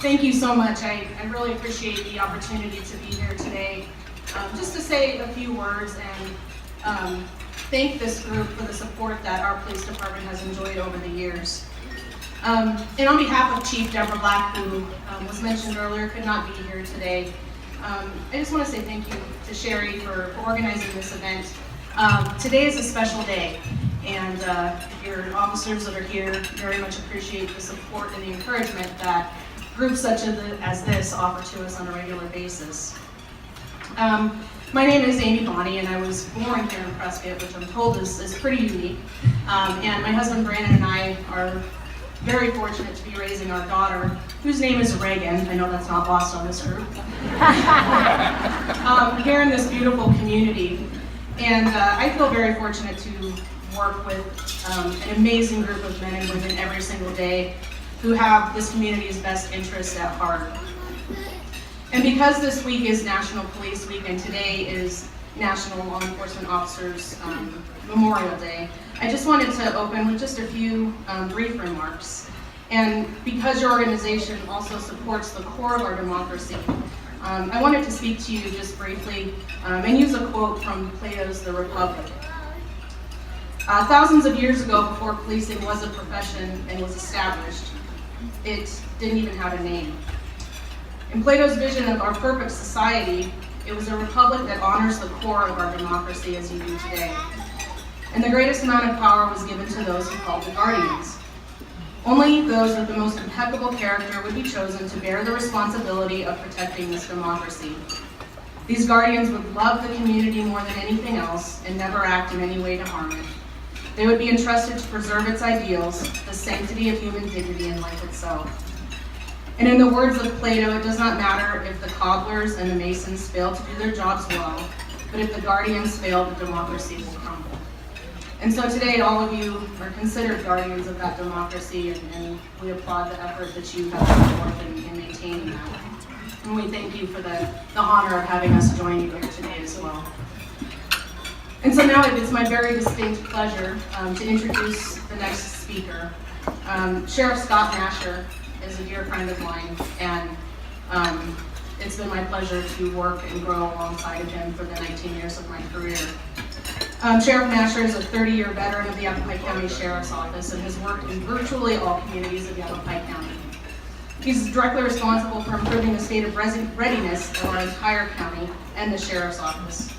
Thank you so much. I really appreciate the opportunity to be here today. Just to say a few words and thank this group for the support that our police department has enjoyed over the years. And on behalf of Chief Deborah Black, who was mentioned earlier, could not be here today, I just want to say thank you to Sherry for organizing this event. Today is a special day, and your officers that are here very much appreciate the support and the encouragement that groups such as this offer to us on a regular basis. My name is Amy Bonney, and I was born here in Prescott, which I'm told is pretty unique. And my husband Brandon and I are very fortunate to be raising our daughter, whose name is Reagan. I know that's not lost on this group. Here in this beautiful community. And I feel very fortunate to work with an amazing group of men and women every single day who have this community's best interests at heart. And because this week is National Police Week and today is National Law Enforcement Officers Memorial Day, I just wanted to open with just a few brief remarks. And because your organization also supports the core of our democracy, I wanted to speak to you just briefly and use a quote from Plato's The Republic. Thousands of years ago, before policing was a profession and was established, it didn't even have a name. In Plato's vision of our perfect society, it was a republic that honors the core of our democracy as you do today. And the greatest amount of power was given to those who called the guardians. Only those with the most impeccable character would be chosen to bear the responsibility of protecting this democracy. These guardians would love the community more than anything else and never act in any way to harm it. They would be entrusted to preserve its ideals, the sanctity of human dignity and life itself. And in the words of Plato, it does not matter if the cobblers and the masons fail to do their jobs well, but if the guardians fail, the democracy will crumble. And so today, all of you are considered guardians of that democracy, and we applaud the effort that you have put forth in maintaining that. And we thank you for the honor of having us join you here today as well. And so now it's my very distinct pleasure to introduce the next speaker. Sheriff Scott Masher is a dear friend of mine, and it's been my pleasure to work and grow alongside of him for the 19 years of my career. Sheriff Masher is a 30-year veteran of the Yavapai County Sheriff's Office and has worked in virtually all communities of Yavapai County. He's directly responsible for improving the state of readiness of our entire county and the Sheriff's Office.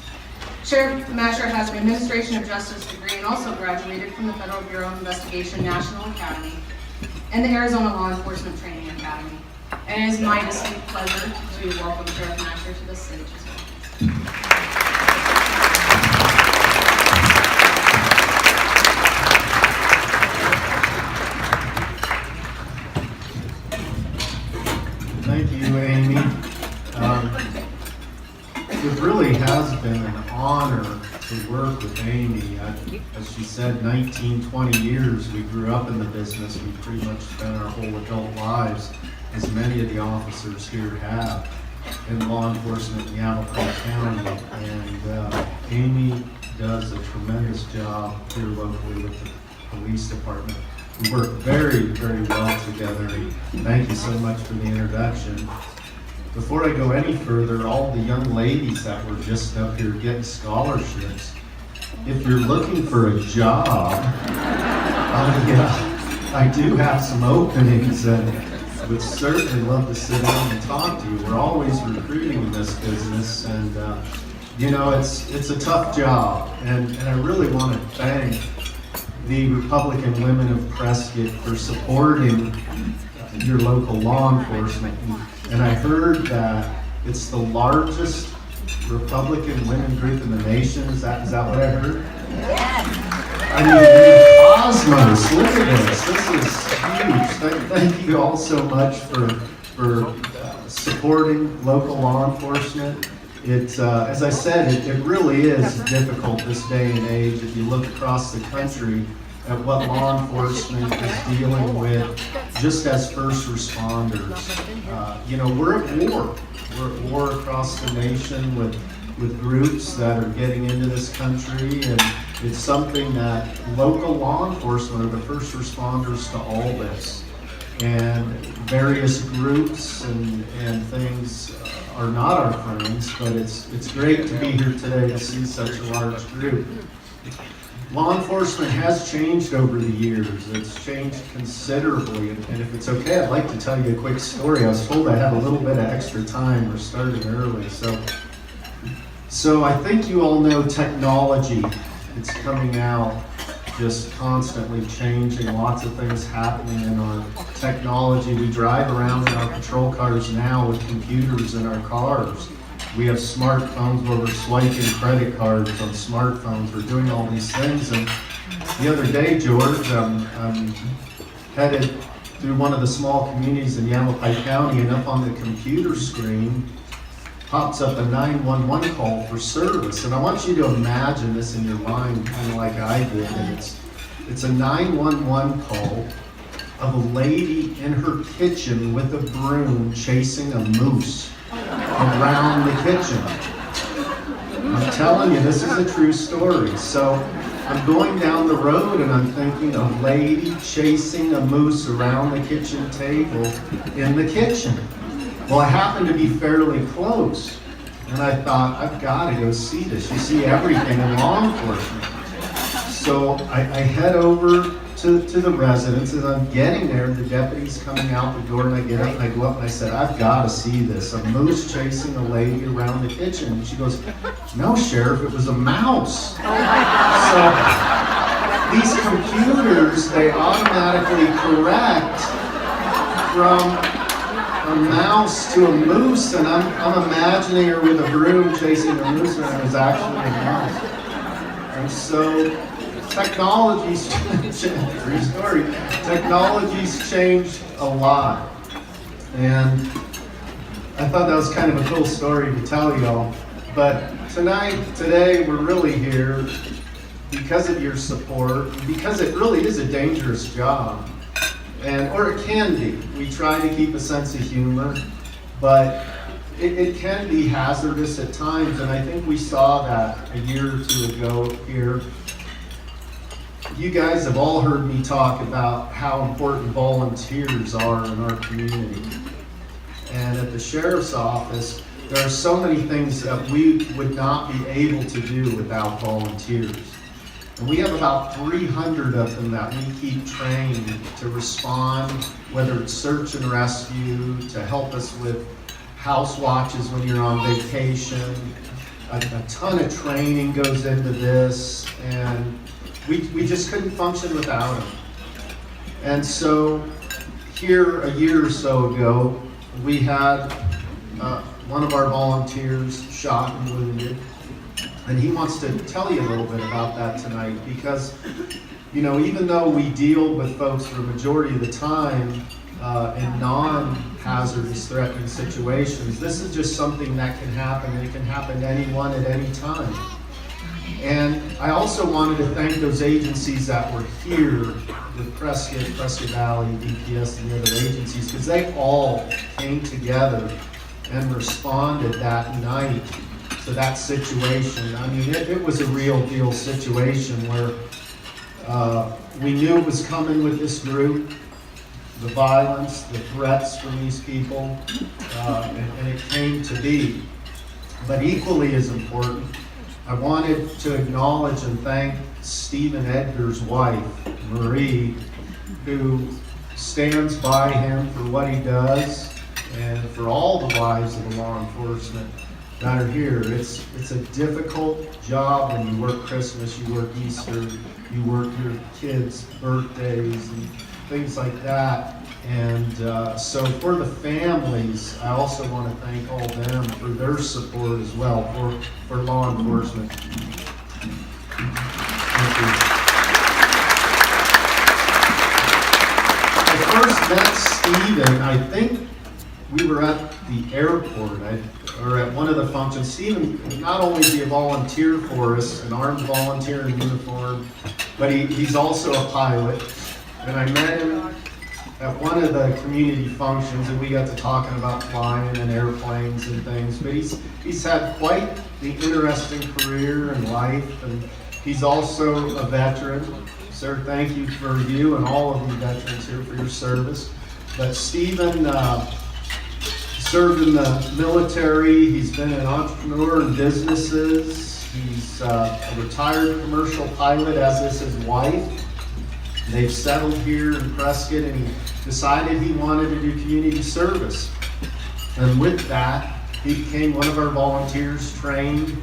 Sheriff Masher has an Administration of Justice degree and also graduated from the Federal Bureau of Investigation National Academy and the Arizona Law Enforcement Training Academy. And it is my distinct pleasure to welcome Sheriff Masher to the stage as well. Thank you, Amy. It really has been an honor to work with Amy. As she said, 19, 20 years. We grew up in the business. We pretty much spent our whole adult lives, as many of the officers here have, in law enforcement in Yavapai County. And Amy does a tremendous job here locally with the police department. We work very, very well together. Thank you so much for the introduction. Before I go any further, all the young ladies that were just up here getting scholarships, if you're looking for a job, I do have some openings and would certainly love to sit down and talk to you. We're always recruiting in this business, and you know, it's a tough job, and I really want to thank the Republican Women of Prescott for supporting your local law enforcement. And I heard that it's the largest Republican women group in the nation. Is that what I heard? Yes. I mean, Cosmos, look at this. This is huge. Thank you all so much for supporting local law enforcement. It's, as I said, it really is difficult this day and age. If you look across the country at what law enforcement is dealing with, just as first responders. You know, we're at war. We're at war across the nation with groups that are getting into this country, and it's something that local law enforcement are the first responders to all this. and various groups and things are not our friends, but it's great to be here today to see such a large group. Law enforcement has changed over the years. It's changed considerably, and if it's okay, I'd like to tell you a quick story. I was told I had a little bit of extra time. We're starting early, so I think you all know technology. It's coming out, just constantly changing, lots of things happening in our technology. We drive around in our patrol cars now with computers in our cars. We have smartphones where we're swiping credit cards on smartphones. We're doing all these things. And the other day, George, I'm headed through one of the small communities in Yavapai County, and up on the computer screen pops up a 911 call for service. And I want you to imagine this in your mind, kind of like I did. And it's a 911 call of a lady in her kitchen with a broom chasing a moose around the kitchen. I'm telling you, this is a true story. So I'm going down the road and I'm thinking, a lady chasing a moose around the kitchen table in the kitchen. Well, I happened to be fairly close, and I thought, I've got to go see this. You see everything in law enforcement. So I head over to the residence. As I'm getting there, the deputy's coming out the door, and I get up and I go up and I said, I've got to see this. A moose chasing a lady around the kitchen. And she goes, no, Sheriff, it was a mouse. So these computers, they automatically correct from a mouse to a moose, and I'm imagining her with a broom chasing a moose when it was actually a mouse. And so technology's true story. Technology's changed a lot, and I thought that was kind of a cool story to tell y'all. But today, we're really here because of your support, because it really is a dangerous job, or it can be. We try to keep a sense of humor, but it can be hazardous at times, and I think we saw that a year or two ago here. You guys have all heard me talk about how important volunteers are in our community. And at the sheriff's office, there are so many things that we would not be able to do without volunteers. And we have about 300 of them that we keep trained to respond, whether it's search and rescue, to help us with house watches when you're on vacation. A ton of training goes into this, and we just couldn't function without them. And so here a year or so ago, we had one of our volunteers shot and wounded. And he wants to tell you a little bit about that tonight, because, you know, even though we deal with folks for the majority of the time in non-hazardous threatening situations, this is just something that can happen, and it can happen to anyone at any time. And I also wanted to thank those agencies that were here with Prescott Valley, DPS, and the other agencies, because they all came together and responded that night to that situation. I mean, it was a real deal situation where we knew it was coming with this group, the violence, the threats from these people, and it came to be. But equally as important, I wanted to acknowledge and thank Stephen Edgar's wife, Marie, who stands by him for what he does, and for all the wives of the law enforcement that are here. It's a difficult job when you work Christmas, you work Easter, you work your kids' birthdays and things like that. And so for the families, I also want to thank all of them for their support as well for law enforcement. Thank you. I first met Stephen, I think we were at the airport, or at one of the functions. Stephen, not only is he a volunteer for us, an armed volunteer in uniform, but he's also a pilot. And I met him at one of the community functions, and we got to talking about flying and airplanes and things. But he's had quite the interesting career and life, and he's also a veteran. Sir, thank you for you and all of you veterans here for your service. But Stephen served in the military. He's been an entrepreneur in businesses. He's a retired commercial pilot, as is his wife. They've settled here in Prescott, and he decided he wanted to do community service. And with that, he became one of our volunteers, trained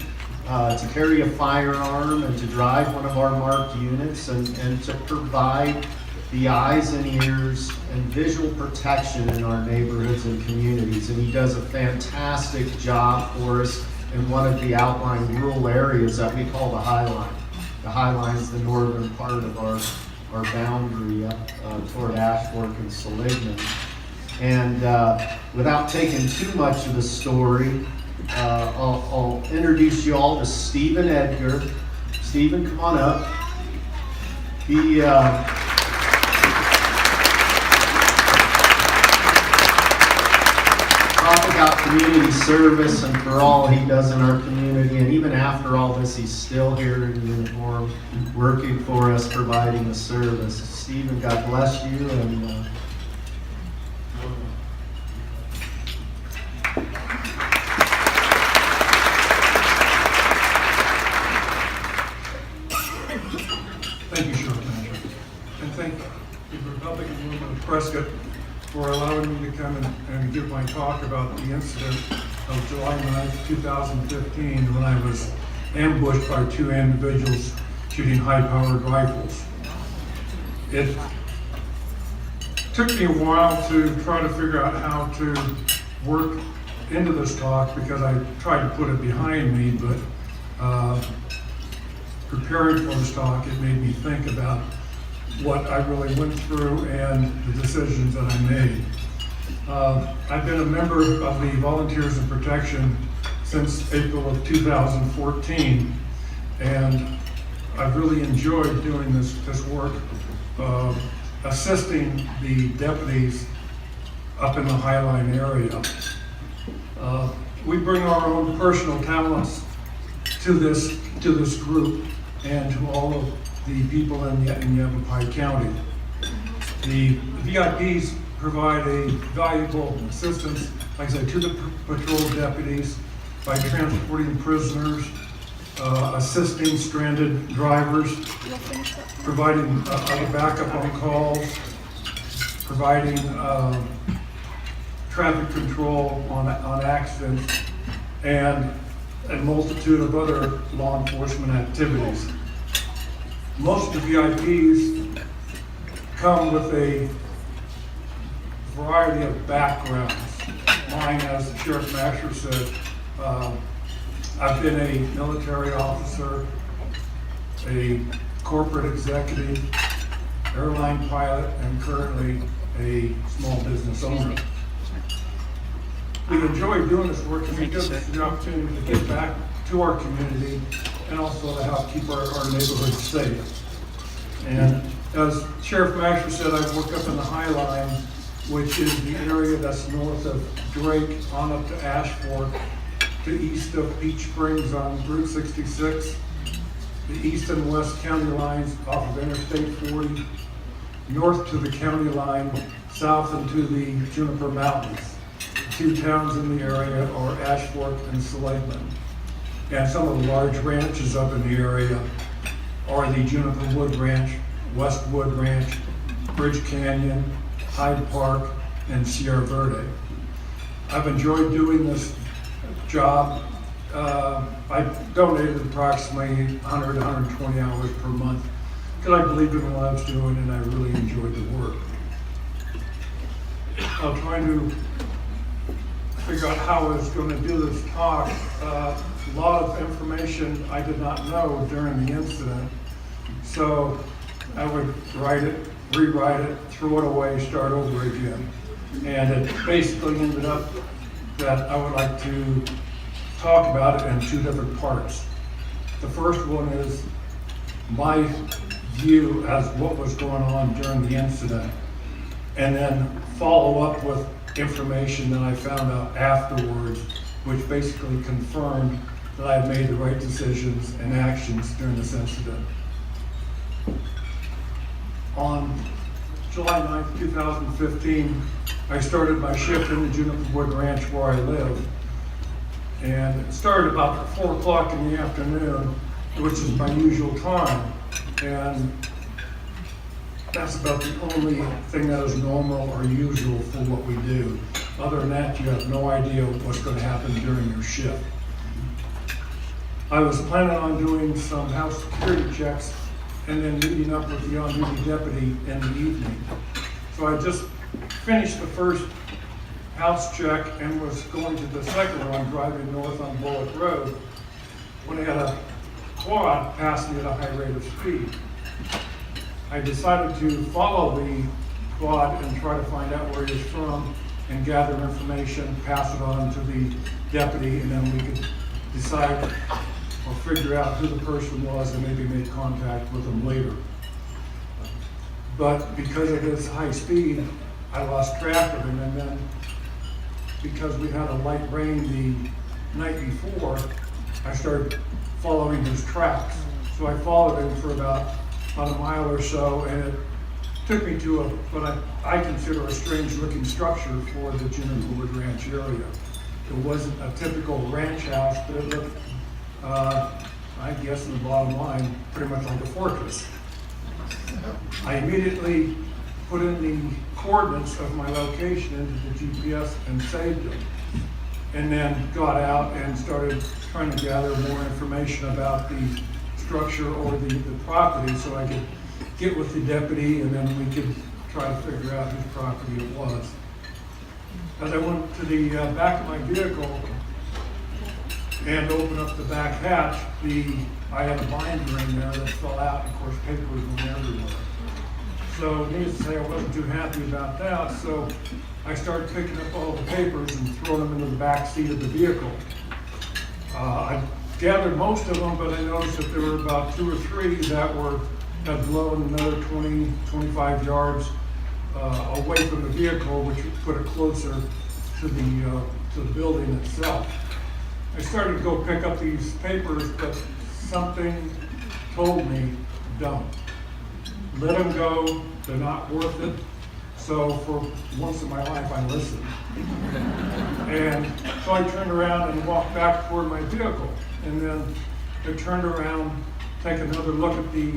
to carry a firearm and to drive one of our marked units, and to provide the eyes and ears and visual protection in our neighborhoods and communities. And he does a fantastic job for us in one of the outlying rural areas that we call the High Line. The High Line is the northern part of our boundary up toward Ashfork and Seligman. And without taking too much of the story, I'll introduce you all to Stephen Edgar. Stephen, come on up. He talk about community service and for all he does in our community, and even after all this, he's still here in uniform, working for us, providing the service. Stephen, God bless you, and thank you, Sheriff Manager, and thank the Republican Women of Prescott for allowing me to come and give my talk about the incident of July 9th, 2015, when I was ambushed by two individuals shooting high-powered rifles. It took me a while to try to figure out how to work into this talk, because I tried to put it behind me, but preparing for this talk, it made me think about what I really went through and the decisions that I made. I've been a member of the Volunteers in Protection since April of 2014, and I've really enjoyed doing this work, assisting the deputies up in the Highline area. We bring our own personal talents to this group and to all of the people in Yavapai County. The VIPs provide a valuable assistance, like I said, to the patrol deputies by transporting prisoners, assisting stranded drivers, providing other backup on calls, providing traffic control on accidents, and a multitude of other law enforcement activities. Most of the VIPs come with a variety of backgrounds. Mine, as the Sheriff Masher said, I've been a military officer, a corporate executive, airline pilot, and currently a small business owner. We enjoy doing this work because it gives us the opportunity to give back to our community and also to help keep our neighborhoods safe. And as Sheriff Masher said, I work up in the High Line, which is the area that's north of Drake on up to Ashfork, to east of Peach Springs on Route 66, the east and west county lines off of Interstate 40, north to the county line, south into the Juniper Mountains. The two towns in the area are Ashfork and Seligman. And some of the large ranches up in the area are the Juniper Wood Ranch, Westwood Ranch, Bridge Canyon, Hyde Park, and Sierra Verde. I've enjoyed doing this job. I donated approximately 100 to 120 hours per month because I believed in what I was doing and I really enjoyed the work. I was trying to figure out how I was going to do this talk. A lot of information I did not know during the incident, so I would write it, rewrite it, throw it away, start over again. And it basically ended up that I would like to talk about it in two different parts. The first one is my view as what was going on during the incident, and then follow up with information that I found out afterwards, which basically confirmed that I had made the right decisions and actions during this incident. On July 9th, 2015, I started my shift in the Juniper Wood Ranch where I live. And it started about 4 o'clock in the afternoon, which is my usual time. And that's about the only thing that is normal or usual for what we do. Other than that, you have no idea what's going to happen during your shift. I was planning on doing some house security checks and then meeting up with the on-duty deputy in the evening. So I just finished the first house check and was going to the second one, driving north on Bullock Road, when I had a quad pass me at a high rate of speed. I decided to follow the quad and try to find out where he was from and gather information, pass it on to the deputy, and then we could decide or figure out who the person was and maybe make contact with them later. But because of his high speed, I lost track of him, and then because we had a light rain the night before, I started following his tracks. So I followed him for about a mile or so, and it took me to what I consider a strange looking structure for the Juniper Wood Ranch area. It wasn't a typical ranch house, but it looked, I guess in the bottom line, pretty much like a fortress. I immediately put in the coordinates of my location into the GPS and saved them. And then got out and started trying to gather more information about the structure or the property so I could get with the deputy and then we could try to figure out whose property it was. As I went to the back of my vehicle and opened up the back hatch, I had a binder in there that fell out, and of course papers went everywhere. So needless to say, I wasn't too happy about that, so I started picking up all the papers and throwing them into the back seat of the vehicle. I gathered most of them, but I noticed that there were about 2 or 3 that had blown another 20, 25 yards away from the vehicle, which would put it closer to the building itself. I started to go pick up these papers, but something told me, don't. Let them go, they're not worth it. So for once in my life, I listened. And so I turned around and walked back toward my vehicle. And then I turned around, take another look at the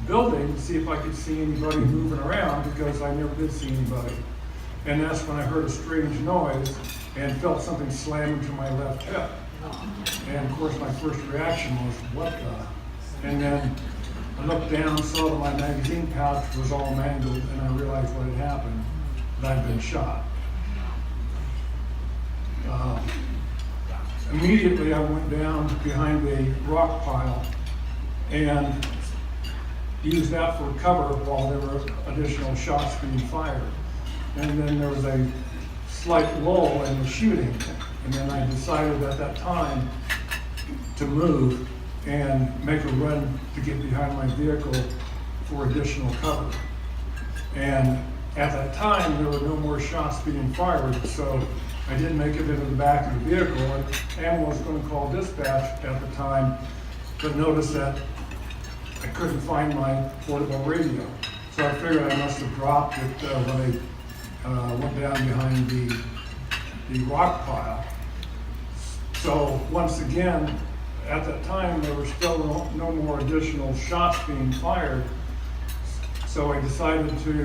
building to see if I could see anybody moving around, because I never did see anybody. And that's when I heard a strange noise and felt something slam into my left hip. And of course my first reaction was, what the? And then I looked down, saw that my magazine pouch was all mangled, and I realized what had happened, that I'd been shot. Immediately I went down behind a rock pile and used that for cover while there were additional shots being fired. And then there was a slight lull in the shooting, and then I decided at that time to move and make a run to get behind my vehicle for additional cover. And at that time, there were no more shots being fired, so I didn't make it into the back of the vehicle, and was going to call dispatch at the time, but noticed that I couldn't find my portable radio. So I figured I must have dropped it when I went down behind the rock pile. So once again, at that time, there were still no more additional shots being fired. So I decided to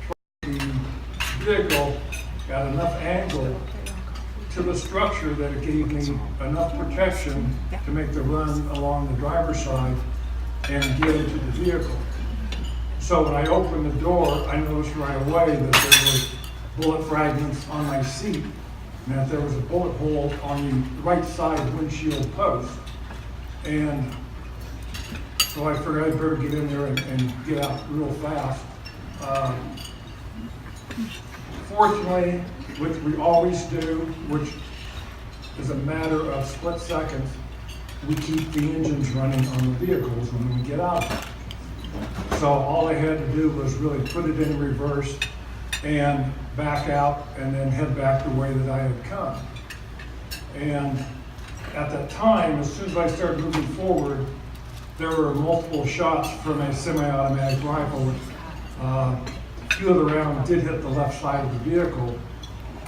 try the vehicle at enough angle to the structure that it gave me enough protection to make the run along the driver's side and get into the vehicle. So when I opened the door, I noticed right away that there were bullet fragments on my seat, and that there was a bullet hole on the right side windshield post. And so I figured I'd better get in there and get out real fast. Fortunately, which we always do, which is a matter of split seconds, we keep the engines running on the vehicles when we get out of it. So all I had to do was really put it in reverse and back out and then head back the way that I had come. And at that time, as soon as I started moving forward, there were multiple shots from a semi-automatic rifle few of the rounds did hit the left side of the vehicle,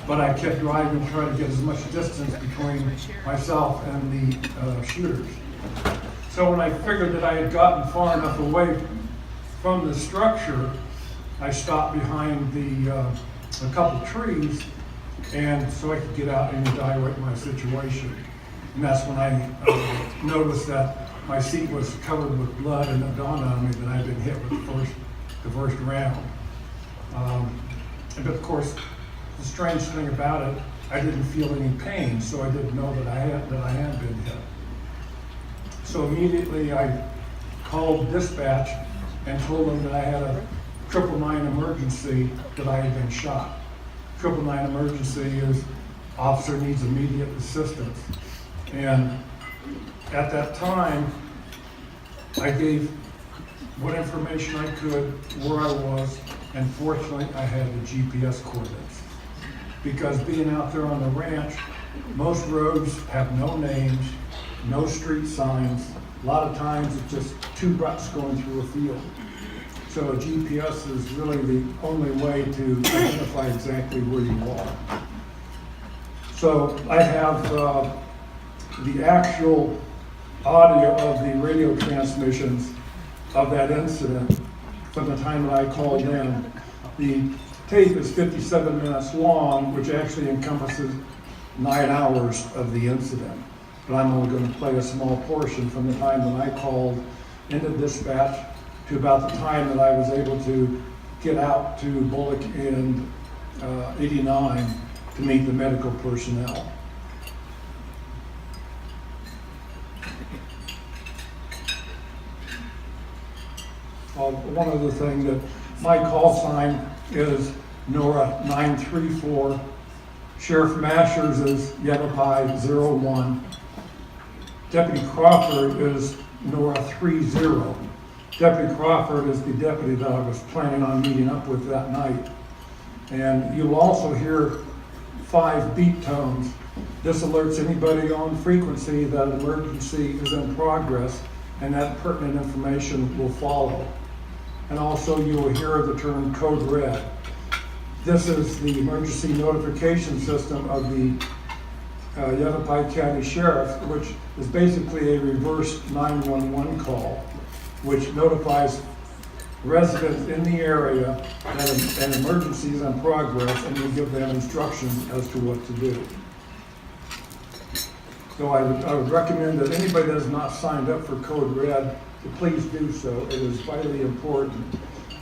but I kept driving, trying to get as much distance between myself and the shooters. So when I figured that I had gotten far enough away from the structure, I stopped behind a couple trees, and so I could get out and evaluate my situation. And that's when I noticed that my seat was covered with blood, and it dawned on me that I'd been hit with the first round. But of course, the strange thing about it, I didn't feel any pain, so I didn't know that I had been hit. So immediately I called dispatch and told them that I had a 999 emergency, that I had been shot. 999 emergency is officer needs immediate assistance. And at that time, I gave what information I could, where I was, and fortunately I had the GPS coordinates. Because being out there on the ranch, most roads have no names, no street signs. A lot of times it's just two ruts going through a field. So a GPS is really the only way to identify exactly where you are. So I have the actual audio of the radio transmissions of that incident from the time that I called in. The tape is 57 minutes long, which actually encompasses 9 hours of the incident. But I'm only going to play a small portion from the time that I called into dispatch to about the time that I was able to get out to Bullock and 89 to meet the medical personnel. One other thing, that my call sign is Nora 934. Sheriff Mashers is Yavapai 01. Deputy Crawford is Nora 30. Deputy Crawford is the deputy that I was planning on meeting up with that night. And you'll also hear 5 beep tones. This alerts anybody on frequency that an emergency is in progress, and that pertinent information will follow. And also you will hear the term code red. This is the emergency notification system of the Yavapai County Sheriff, which is basically a reverse 911 call, which notifies residents in the area that an emergency is in progress, and will give them instructions as to what to do. So I would recommend that anybody that has not signed up for Code Red to please do so. It is vitally important.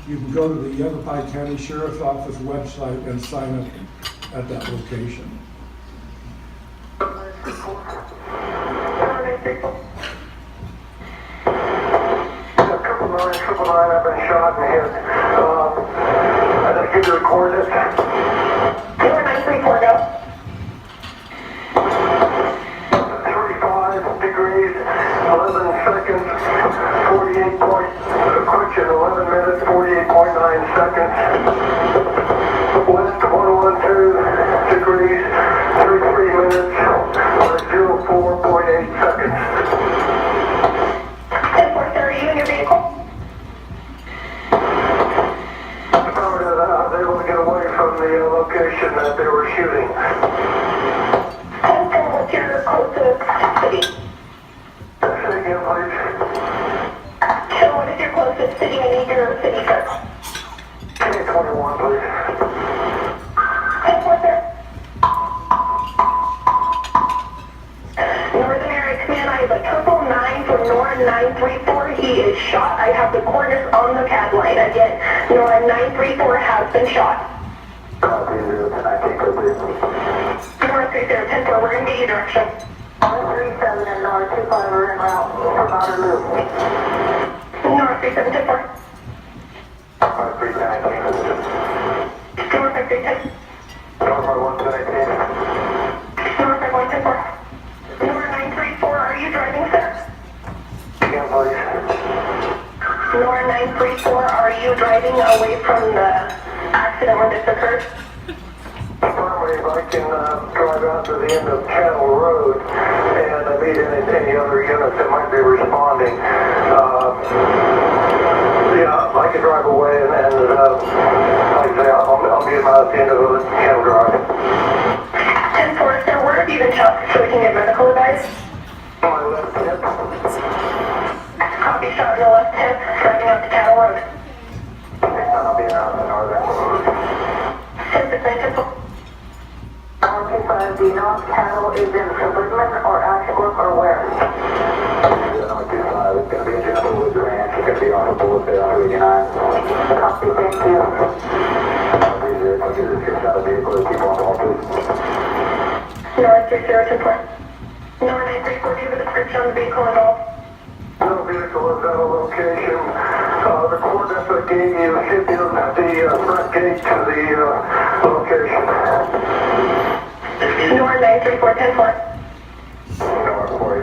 You can go to the Yavapai County Sheriff's Office website and sign up at that location. I've been shot in the head. I just give you the coordinates. 934 go. 35 degrees, 11 seconds, 48 point, correction, 11 minutes, 48.9 seconds. West 112 degrees, 33 minutes, 04.8 seconds. 10-4, sir, are you in your vehicle? I was able to get away from the location that they were shooting. What's your closest city? Say again, please. So what is your closest city? I need your city, sir. K21, please. What's there? Northern Area Command, I have a 999 for Nora 934. He is shot. I have the coordinates on the CAD line. Again, Nora 934 has been shot. Copy, I think we're good. Nora 3010, we're going to get you direction. 137 and Nora 25 are en route for outer loop. Nora 3710. 539. Nora 5310. Nora 117. Nora 5110. Nora 934, are you driving, sir? Again, please. Nora 934, are you driving away from the accident where this occurred? If I can drive out to the end of Channel Road and meet any other units that might be responding. Yeah, I can drive away and at the end of the cattle drive. 10-4, sir, where have you been shot so we can get medical advice? My left hip. Copy, shot in the left hip, driving up to Cattle Road. I'll be around the northern. 10-6, 9-5, do you know if cattle is in Woodman or Ashbrook or where? 9-5, it's going to be in Jennifer Woods Ranch. It's going to be on the bullet there on 89. Copy, thank you. I'll get this shot of vehicle to keep on call, please. North 3024. North 834, do you have a description on the vehicle involved? No vehicle is at a location. The coordinates I gave you should be at the front gate to the location. North 934, 10-4. North 4.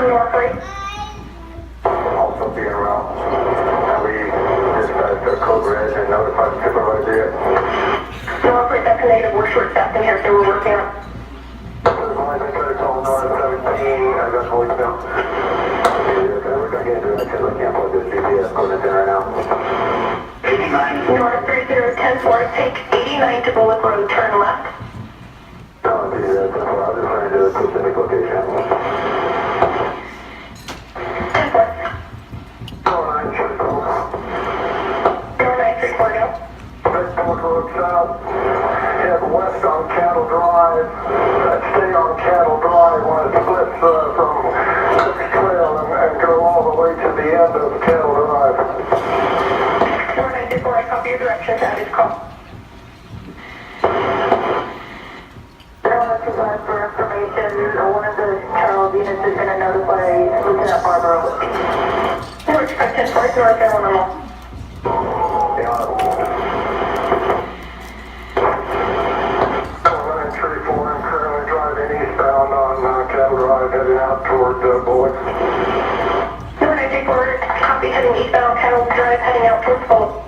North 3. Also being around. We dispatched our code red and notified the supervisor yet. North 3, that's a negative. We're short staffed in here, so we're working on it. I tried to call North 17. I got voicemail. We're going to get into it because I can't plug this GPS coordinate in right now. 89. North 3010-4, take 89 to Bullock Road, turn left. Oh, geez, that's I was just trying to do a specific location. 10-4. 4934, go. Take Bullock Road south, head west on Cattle Drive, stay on Cattle Drive when it splits from Cook's Trail and go all the way to the end of Cattle Drive. 4924, I copy your directions, that is call. 0125 for information, one of the Charles units is going to notify Lieutenant Barbara. North 510-4, North Illinois. Eastbound on Cattle Drive, heading out toward Bullock. 0934, copy, heading eastbound Cattle Drive, heading out towards Bullock.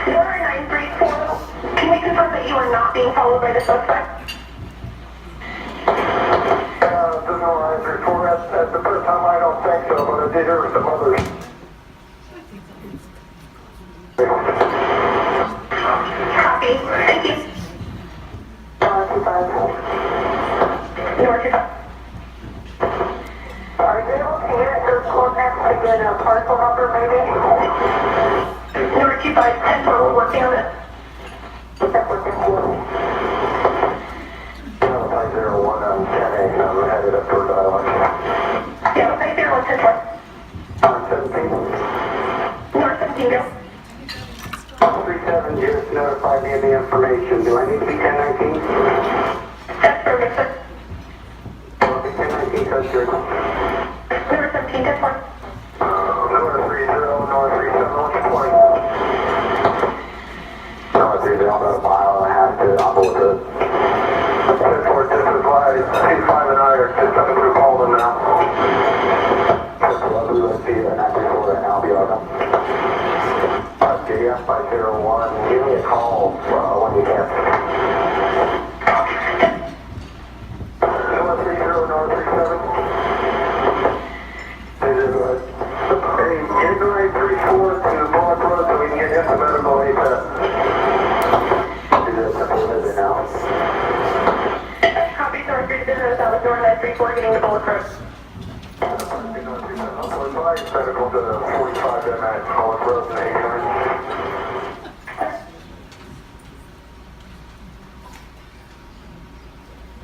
0934, can we confirm that you are not being followed by the suspect? 0934, at the first time I don't think so, but I did hear some others. Copy, thank you. 25. North 2. Are you able to get those coordinates to get a parcel number maybe? North 25, 10-4, we're working on it. That's working for me. 501 on 10A, I'm headed up toward Island. Yeah, 501, 10-4. On 17. North 17, go. 37 just notified me of the information. Do I need to be 1019? That's perfect, sir. Number 17, 10-4. Number 30, North 37, what's your point? North 30, about a mile and a half to Apple Road. 10-4, just advised, C5 and I are just coming through Holden now. Just lovely, let's see, 934 right now, I'll be on. JF 501, give me a call when you can. North 30, North 37. Hey, get 934 to Bullock Road so we can get into medical ASAP. Do this simple visit now. Copy, North 30, business, that was North 934 getting to Bullock Road. Medical to 45 at Bullock Road and 89.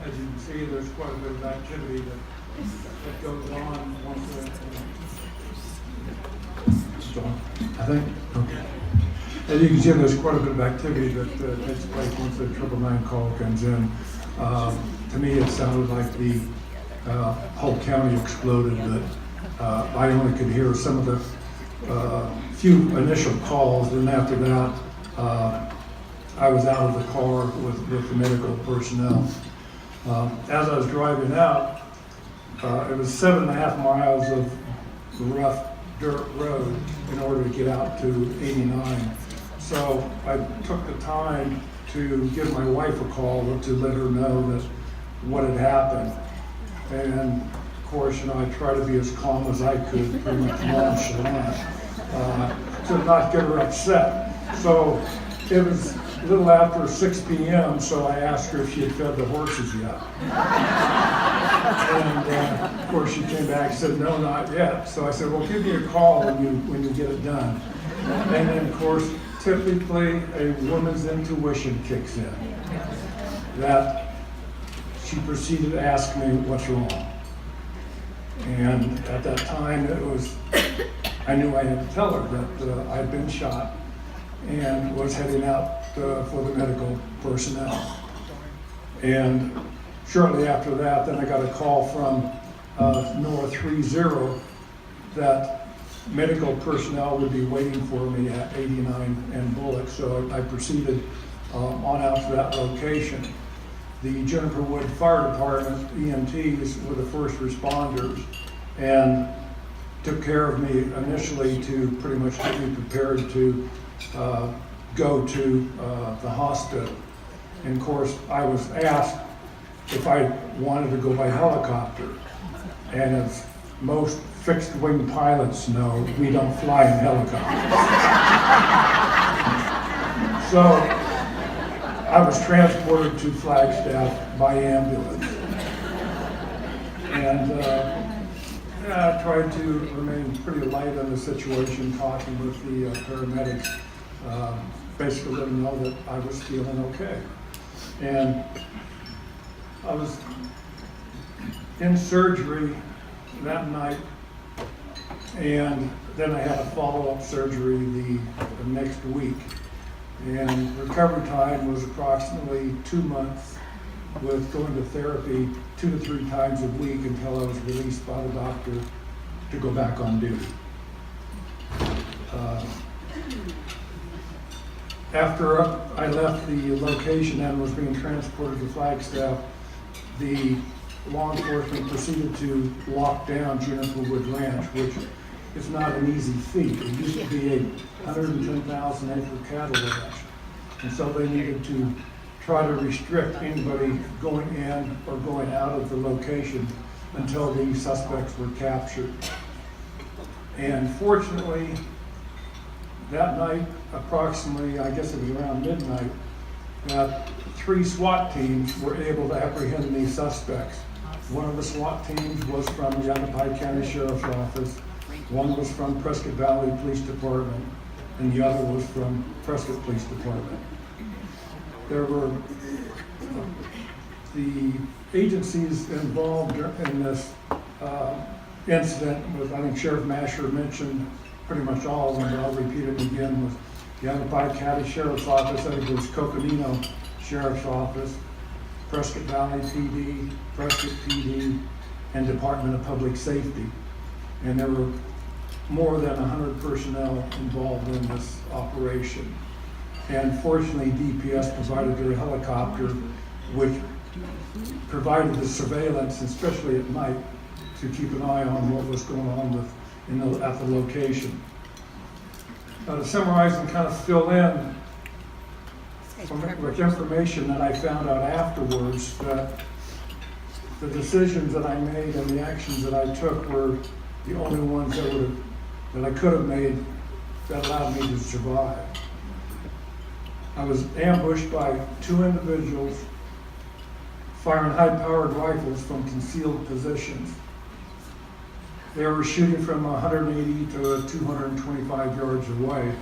As you can see, there's quite a bit of activity that goes on once I think, okay. As you can see, there's quite a bit of activity that takes place once the 999 call comes in. To me, it sounded like the whole county exploded, but I only could hear some of the few initial calls, and after that, I was out of the car with the medical personnel. As I was driving out, it was 7.5 miles of rough dirt road in order to get out to 89. So I took the time to give my wife a call to let her know that what had happened. And of course, I tried to be as calm as I could, pretty much nonchalant, to not get her upset. So It was a little after 6 p.m., so I asked her if she had fed the horses yet. And of course she came back and said, no, not yet. So I said, well, give me a call when you get it done. And then, of course, typically a woman's intuition kicks in. That she proceeded to ask me what's wrong. And at that time, I knew I had to tell her that I'd been shot and was heading out for the medical personnel. And shortly after that, then I got a call from NORA 30 that medical personnel would be waiting for me at 89 and Bullock. So I proceeded on out to that location. The Juniper Wood Fire Department EMTs were the first responders and took care of me initially to pretty much get me prepared to go to the hospital. And of course, I was asked if I wanted to go by helicopter. And as most fixed-wing pilots know, we don't fly in helicopters. So I was transported to Flagstaff by ambulance. And I tried to remain pretty light on the situation, talking with the paramedics, basically letting them know that I was feeling okay. And I was in surgery that night, and then I had a follow-up surgery the next week. And recovery time was approximately 2 months, with going to therapy 2 to 3 times a week until I was released by the doctor to go back on duty. After I left the location and was being transported to Flagstaff, the law enforcement proceeded to lock down Juniper Wood Ranch, which is not an easy feat. It used to be a 110,000 acre cattle ranch. And so they needed to try to restrict anybody going in or going out of the location until the suspects were captured. And fortunately, that night, approximately, I guess it was around midnight, 3 SWAT teams were able to apprehend these suspects. One of the SWAT teams was from the Yavapai County Sheriff's Office, one was from Prescott Valley Police Department, and the other was from Prescott Police Department. There were the agencies involved in this incident, with, I think Sheriff Masher mentioned pretty much all of them, but I'll repeat it again, with the Yavapai County Sheriff's Office, I think it was Coconino Sheriff's Office, Prescott Valley PD, Prescott PD, and Department of Public Safety. And there were more than 100 personnel involved in this operation. And fortunately, DPS provided their helicopter, which provided the surveillance, especially at night, to keep an eye on what was going on at the location. Now, to summarize and kind of fill in with information that I found out afterwards, that the decisions that I made and the actions that I took were the only ones that I could have made that allowed me to survive. I was ambushed by 2 individuals firing high-powered rifles from concealed positions. They were shooting from 180 to 225 yards away.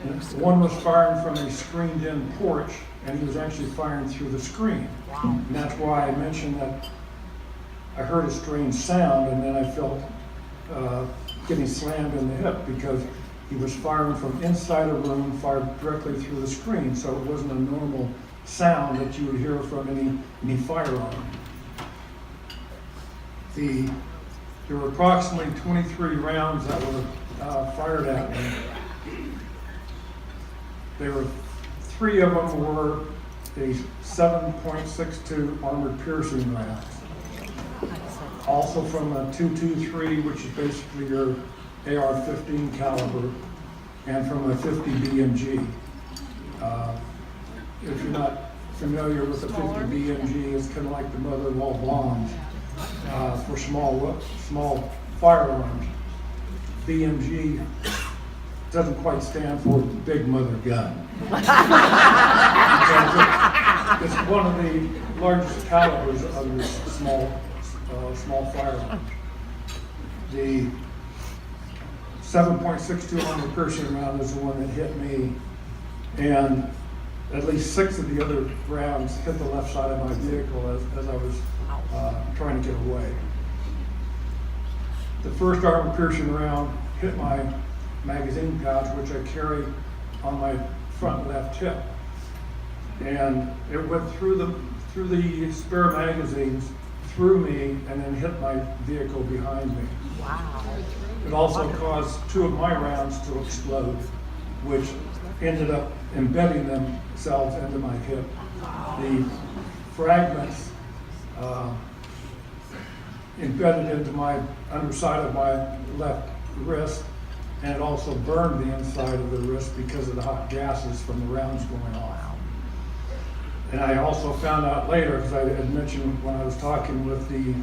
And one was firing from a screened-in porch, and he was actually firing through the screen. And that's why I mentioned that I heard a strange sound, and then I felt getting slammed in the hip, because he was firing from inside a room, fired directly through the screen, so it wasn't a normal sound that you would hear from any firearm. There were approximately 23 rounds that were fired at me. 3 of them were a 7.62 armored piercing rounds. Also from a 223, which is basically your AR-15 caliber, and from a 50 BMG. If you're not familiar with the 50 BMG, it's kind of like the mother of all bombs for small firearms. BMG doesn't quite stand for Big Mother Gun. It's one of the largest calibers of this small firearm. The 7.62 armor piercing round is the one that hit me, and at least 6 of the other rounds hit the left side of my vehicle as I was trying to get away. The first armor piercing round hit my magazine pouch, which I carry on my front left hip, and it went through the spare magazines, through me, and then hit my vehicle behind me. Wow. It also caused 2 of my rounds to explode, which ended up embedding themselves into my hip. The fragments embedded into my underside of my left wrist, and it also burned the inside of the wrist because of the hot gases from the rounds going off. And I also found out later, because I had mentioned when I was talking with the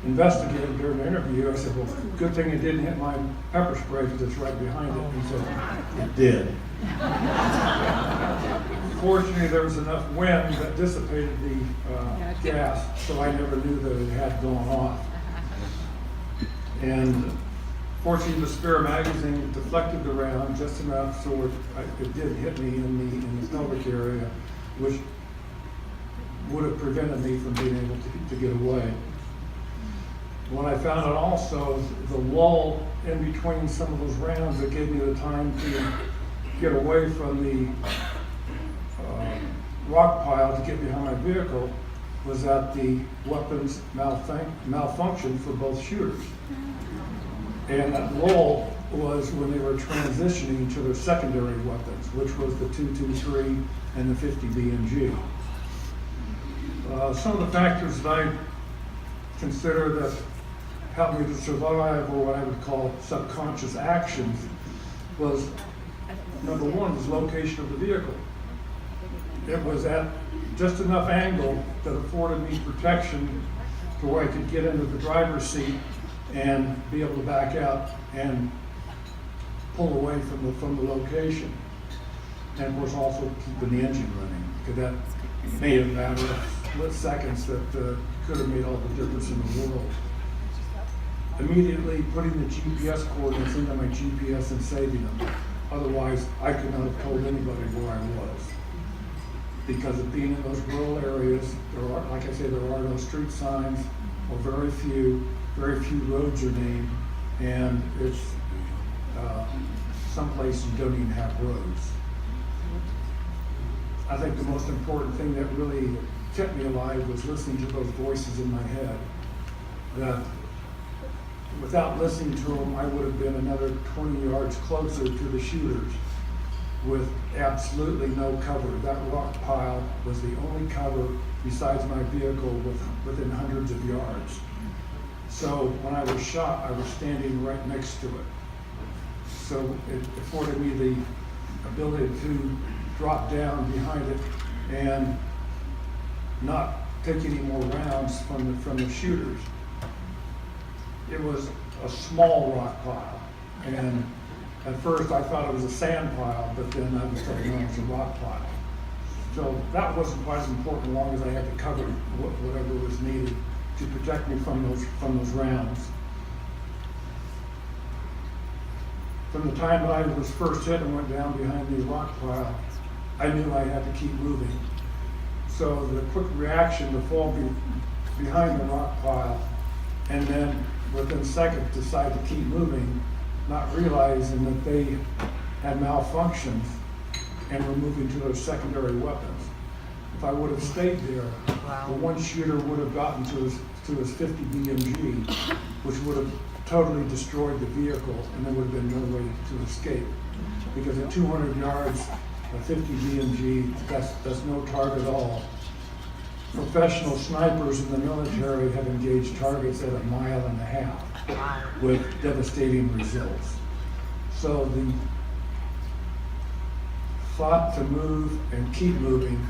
investigator during the interview, I said, well, good thing it didn't hit my pepper spray because it's right behind it. He said, it did. Fortunately, there was enough wind that dissipated the gas, so I never knew that it had gone off. And fortunately, the spare magazine deflected the round just enough so it did hit me in the pelvic area, which would have prevented me from being able to get away. When I found out also the lull in between some of those rounds that gave me the time to get away from the rock pile to get behind my vehicle was that the weapons malfunctioned for both shooters. And that lull was when they were transitioning to their secondary weapons, which was the .223 and the 50 BMG. Some of the factors that I consider that helped me to survive, or what I would call subconscious actions, was number one was location of the vehicle. It was at just enough angle that afforded me protection to where I could get into the driver's seat and be able to back out and pull away from the location. And of course also keeping the engine running, because that may have mattered split seconds that could have made all the difference in the world. Immediately putting the GPS coordinates into my GPS and saving them. Otherwise, I could not have told anybody where I was. Because of being in those rural areas, like I say, there are no street signs, or very few roads are named, and it's some places you don't even have roads. I think the most important thing that really kept me alive was listening to those voices in my head. That without listening to them, I would have been another 20 yards closer to the shooters with absolutely no cover. That rock pile was the only cover besides my vehicle within hundreds of yards. So when I was shot, I was standing right next to it. So it afforded me the ability to drop down behind it and not take any more rounds from the shooters. It was a small rock pile, and at first I thought it was a sand pile, but then I was told no, it was a rock pile. So that wasn't quite as important, as long as I had to cover whatever was needed to protect me from those rounds. From the time that I was first hit and went down behind the rock pile, I knew I had to keep moving. So the quick reaction to fall behind the rock pile, and then within seconds decide to keep moving, not realizing that they had malfunctions and were moving to their secondary weapons. If I would have stayed there, the one shooter would have gotten to his 50 BMG, which would have totally destroyed the vehicle, and there would have been no way to escape. Because at 200 yards, a 50 BMG, that's no target at all. Professional snipers in the military have engaged targets at 1.5 miles with devastating results. So the thought to move and keep moving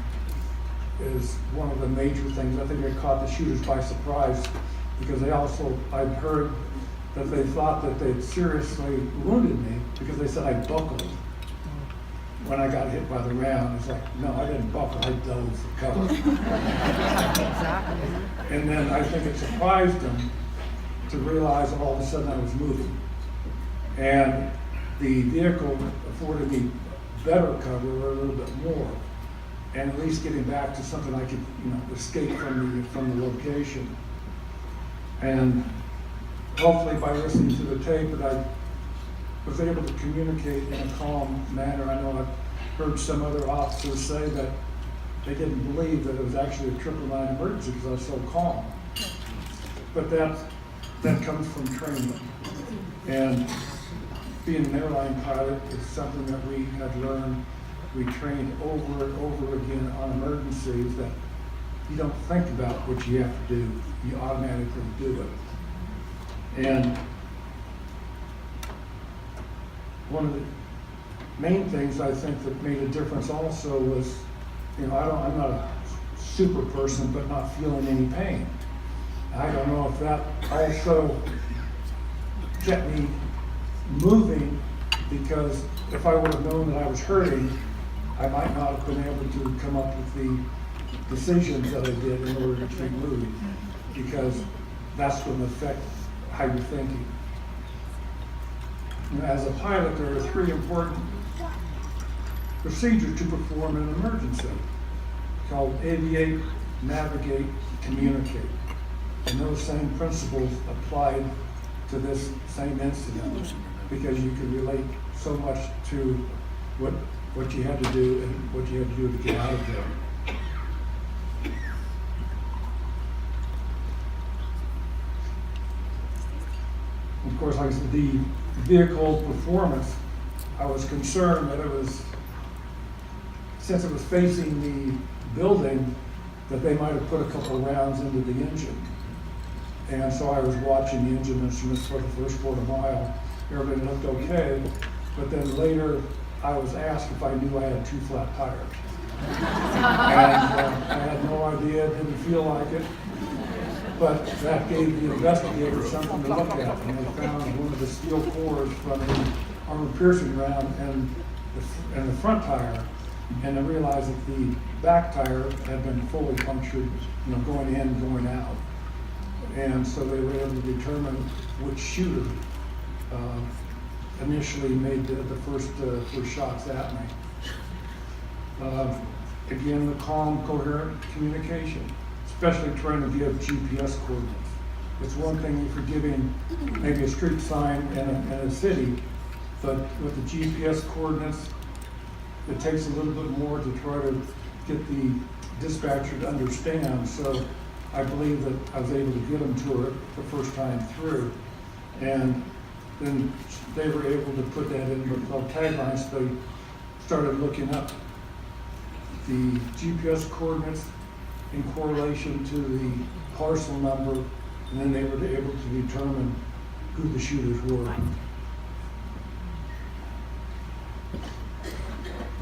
is one of the major things. I think I caught the shooters by surprise, because I'd heard that they thought that they'd seriously wounded me because they said I buckled when I got hit by the round. It's like, no, I didn't buckle, I dove for cover. Exactly. And then I think it surprised them to realize all of a sudden I was moving. And the vehicle afforded me better cover, or a little bit more, and at least getting back to something I could, escape from the location. And hopefully by listening to the tape that I was able to communicate in a calm manner. I know I've heard some other officers say that they didn't believe that it was actually a 999 emergency because I was so calm. But that comes from training. And being an airline pilot is something that we had learned. We trained over and over again on emergencies that you don't think about what you have to do. You automatically do it. And one of the main things I think that made a difference also was, I'm not a super person, but not feeling any pain. I don't know if that also kept me moving, because if I would have known that I was hurting, I might not have been able to come up with the decisions that I did in order to keep moving, because that's going to affect how you're thinking. As a pilot, there are 3 important procedures to perform in an emergency, called aviate, navigate, communicate. And those same principles applied to this same incident, because you can relate so much to what you had to do and what you had to do to get out of there. Of course, like I said, the vehicle performance, I was concerned that since it was facing the building, that they might have put a couple of rounds into the engine. And so I was watching the engine instruments for the first quarter mile. Everything looked okay, but then later I was asked if I knew I had 2 flat tires. And I had no idea, didn't feel like it. But that gave the investigators something to look at, and they found one of the steel cores from the armor-piercing round and the front tire, and they realized that the back tire had been fully punctured, going in, going out. And so they were able to determine which shooter initially made the first shots at me. Again, the calm, coherent communication, especially trying to give GPS coordinates. It's one thing if you're giving maybe a street sign in a city, but with the GPS coordinates, it takes a little bit more to try to get the dispatcher to understand. So I believe that I was able to get them to her the first time through. And then they were able to put that in with taglines. They started looking up the GPS coordinates in correlation to the parcel number, and then they were able to determine who the shooters were.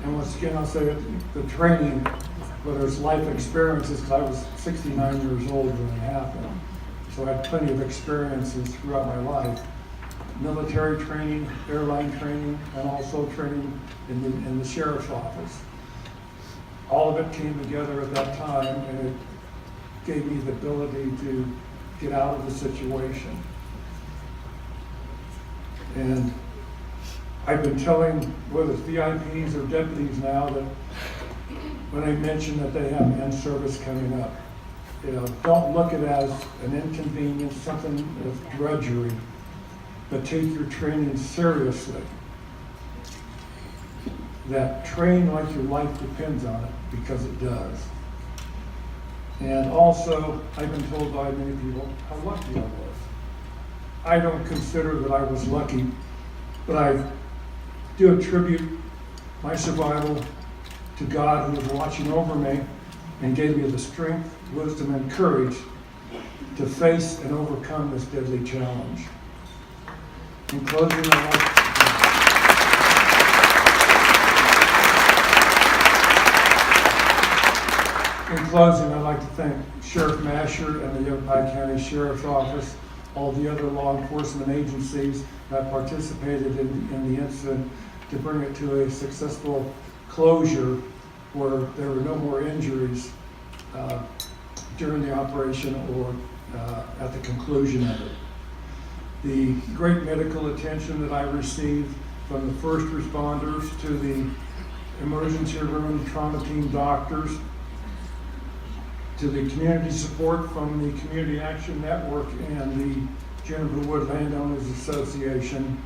And once again, I'll say that the training, whether it's life experiences, because I was 69 years old when it happened, so I had plenty of experiences throughout my life. Military training, airline training, and also training in the sheriff's office. All of it came together at that time, and it gave me the ability to get out of the situation. And I've been telling, whether it's VIPs or deputies now, that when they mention that they have in-service coming up, don't look at it as an inconvenience, something of drudgery, but take your training seriously. That train like your life depends on it, because it does. And also, I've been told by many people how lucky I was. I don't consider that I was lucky, but I do attribute my survival to God, who was watching over me and gave me the strength, wisdom, and courage to face and overcome this deadly challenge. In closing, I'd like to thank Sheriff Masher and the Yavapai County Sheriff's Office all the other law enforcement agencies that participated in the incident to bring it to a successful closure where there were no more injuries during the operation or at the conclusion of it. The great medical attention that I received from the first responders to the emergency room trauma team doctors, to the community support from the Community Action Network and the Juniper Wood Landowners Association.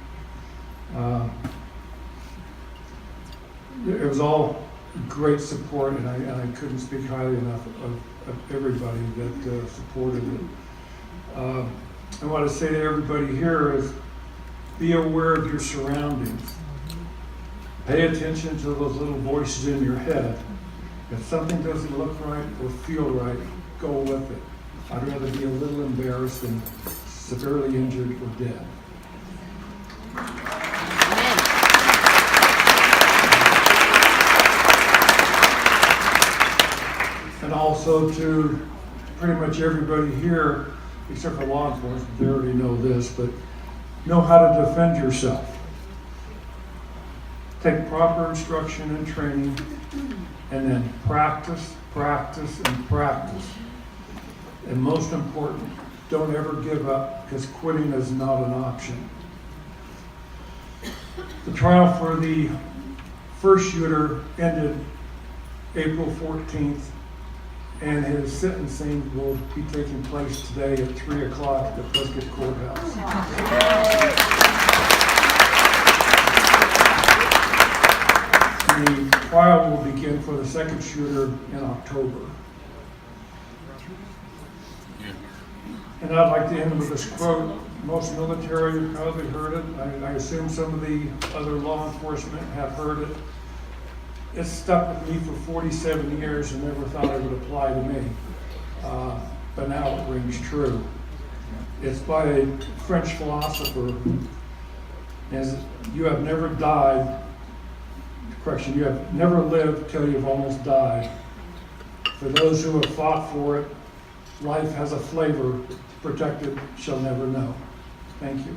It was all great support, and I couldn't speak highly enough of everybody that supported it. I want to say to everybody here is be aware of your surroundings. Pay attention to those little voices in your head. If something doesn't look right or feel right, go with it. I'd rather be a little embarrassed than severely injured or dead. And also to pretty much everybody here, except for law enforcement, they already know this, but know how to defend yourself. Take proper instruction and training, and then practice, practice, and practice. And most important, don't ever give up, because quitting is not an option. The trial for the first shooter ended April 14th, and his sentencing will be taking place today at 3 o'clock at the Prescott Courthouse. The trial will begin for the second shooter in October. And I'd like to end with this quote. Most military have probably heard it. I assume some of the other law enforcement have heard it. It's stuck with me for 47 years and never thought it would apply to me. But now it rings true. It's by a French philosopher. As you have never died, correction, you have never lived till you've almost died. For those who have fought for it, life has a flavor, protected shall never know. Thank you.